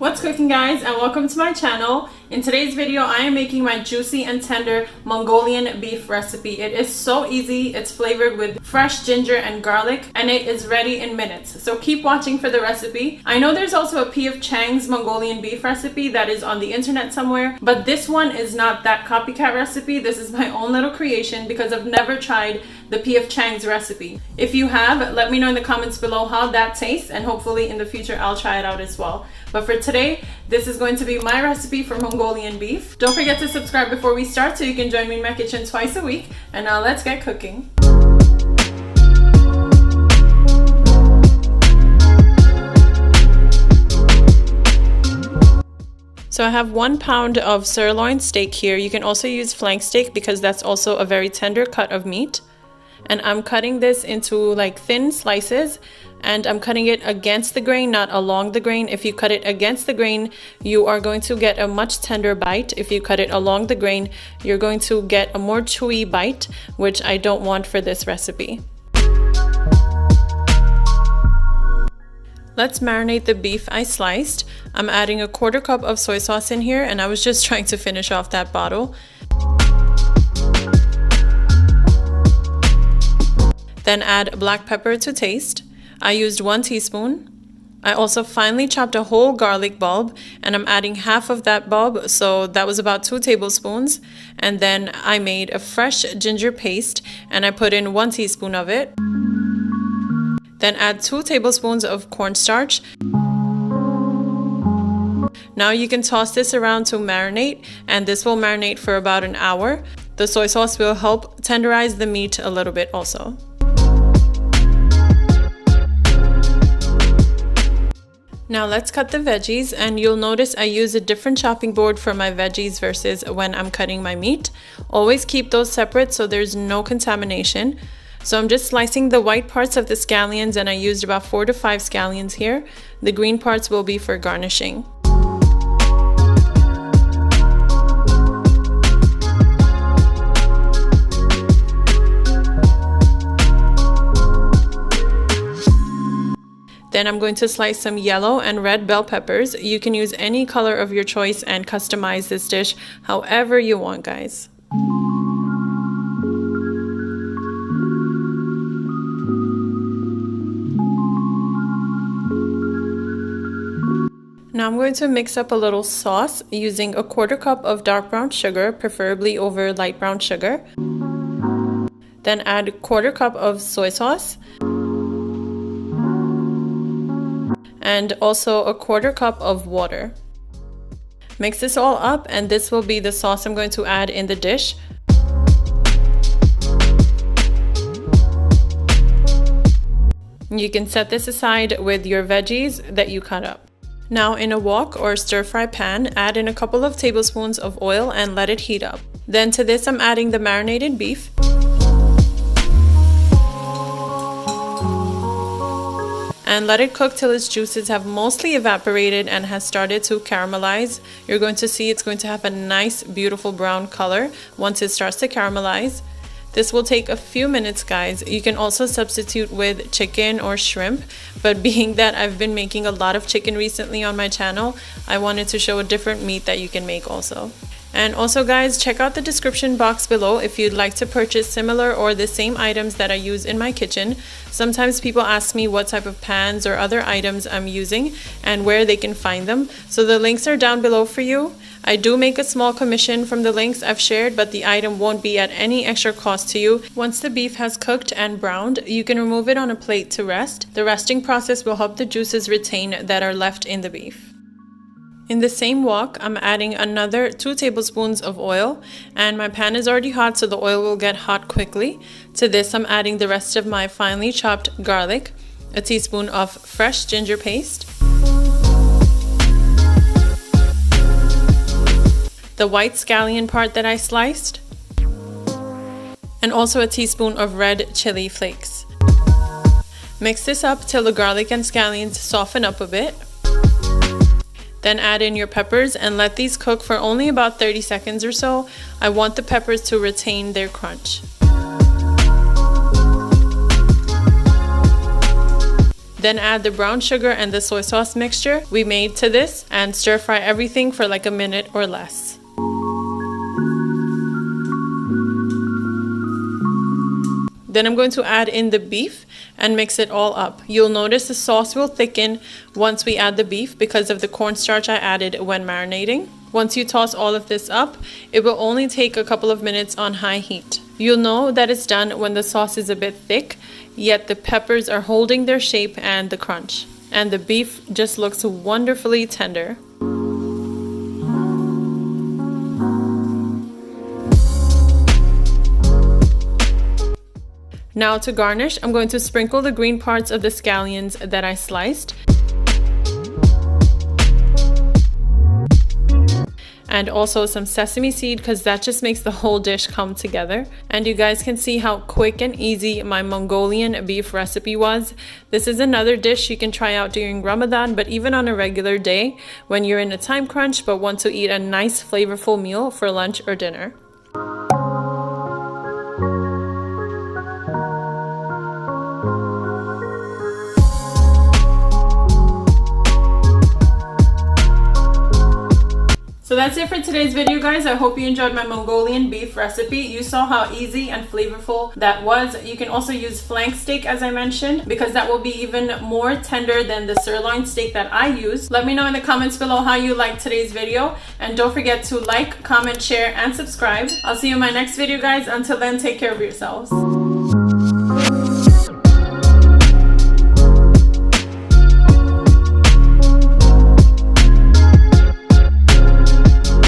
What's cooking, guys, and welcome to my channel. In today's video I am making my juicy and tender Mongolian beef recipe. It is so easy. It's flavored with fresh ginger and garlic and it is ready in minutes, so keep watching for the recipe. I know there's also a P.F. Chang's Mongolian beef recipe that is on the internet somewhere, but this one is not that copycat recipe. This is my own little creation because I've never tried the P.F. Chang's recipe. If you have, let me know in the comments below how that tastes, and hopefully in the future I'll try it out as well. But for today, this is going to be my recipe for Mongolian beef. Don't forget to subscribe before we start so you can join me in my kitchen twice a week. And now let's get cooking. So I have 1 pound of sirloin steak here. You can also use flank steak because that's also a very tender cut of meat. And I'm cutting this into like thin slices, and I'm cutting it against the grain, not along the grain. If you cut it against the grain, you are going to get a much tender bite. If you cut it along the grain, you're going to get a more chewy bite, which I don't want for this recipe. Let's marinate the beef I sliced. I'm adding a 1/4 cup of soy sauce in here, and I was just trying to finish off that bottle. Then add black pepper to taste. I used 1 teaspoon. I also finely chopped a whole garlic bulb, and I'm adding half of that bulb, so that was about 2 tablespoons. And then I made a fresh ginger paste, and I put in 1 teaspoon of it. Then add 2 tablespoons of cornstarch. Now you can toss this around to marinate, and this will marinate for about an hour. The soy sauce will help tenderize the meat a little bit also. Now let's cut the veggies, and you'll notice I use a different chopping board for my veggies versus when I'm cutting my meat. Always keep those separate so there's no contamination. So I'm just slicing the white parts of the scallions, and I used about 4 to 5 scallions here. The green parts will be for garnishing. Then I'm going to slice some yellow and red bell peppers. You can use any color of your choice and customize this dish however you want, guys. Now I'm going to mix up a little sauce using a 1/4 cup of dark brown sugar, preferably over light brown sugar. Then add 1/4 cup of soy sauce. And also a 1/4 cup of water. Mix this all up, and this will be the sauce I'm going to add in the dish. You can set this aside with your veggies that you cut up. Now in a wok or stir-fry pan, add in a couple of tablespoons of oil and let it heat up. Then to this I'm adding the marinated beef. And let it cook till its juices have mostly evaporated and has started to caramelize. You're going to see it's going to have a nice, beautiful brown color once it starts to caramelize. This will take a few minutes, guys. You can also substitute with chicken or shrimp, but being that I've been making a lot of chicken recently on my channel, I wanted to show a different meat that you can make also. And also, guys, check out the description box below if you'd like to purchase similar or the same items that I use in my kitchen. Sometimes people ask me what type of pans or other items I'm using and where they can find them. So the links are down below for you. I do make a small commission from the links I've shared, but the item won't be at any extra cost to you. Once the beef has cooked and browned, you can remove it on a plate to rest. The resting process will help the juices retain that are left in the beef. In the same wok, I'm adding another 2 tablespoons of oil, and my pan is already hot, so the oil will get hot quickly. To this, I'm adding the rest of my finely chopped garlic, a teaspoon of fresh ginger paste, the white scallion part that I sliced, and also a teaspoon of red chili flakes. Mix this up till the garlic and scallions soften up a bit. Then add in your peppers and let these cook for only about 30 seconds or so. I want the peppers to retain their crunch. Then add the brown sugar and the soy sauce mixture we made to this and stir fry everything for like a minute or less. Then I'm going to add in the beef and mix it all up. You'll notice the sauce will thicken once we add the beef because of the cornstarch I added when marinating. Once you toss all of this up, it will only take a couple of minutes on high heat. You'll know that it's done when the sauce is a bit thick, yet the peppers are holding their shape and the crunch. And the beef just looks wonderfully tender. Now to garnish, I'm going to sprinkle the green parts of the scallions that I sliced. And also some sesame seed because that just makes the whole dish come together. And you guys can see how quick and easy my Mongolian beef recipe was. This is another dish you can try out during Ramadan, but even on a regular day when you're in a time crunch but want to eat a nice flavorful meal for lunch or dinner. So that's it for today's video, guys. I hope you enjoyed my Mongolian beef recipe. You saw how easy and flavorful that was. You can also use flank steak, as I mentioned, because that will be even more tender than the sirloin steak that I use. Let me know in the comments below how you liked today's video. And don't forget to like, comment, share, and subscribe. I'll see you in my next video, guys. Until then, take care of yourselves.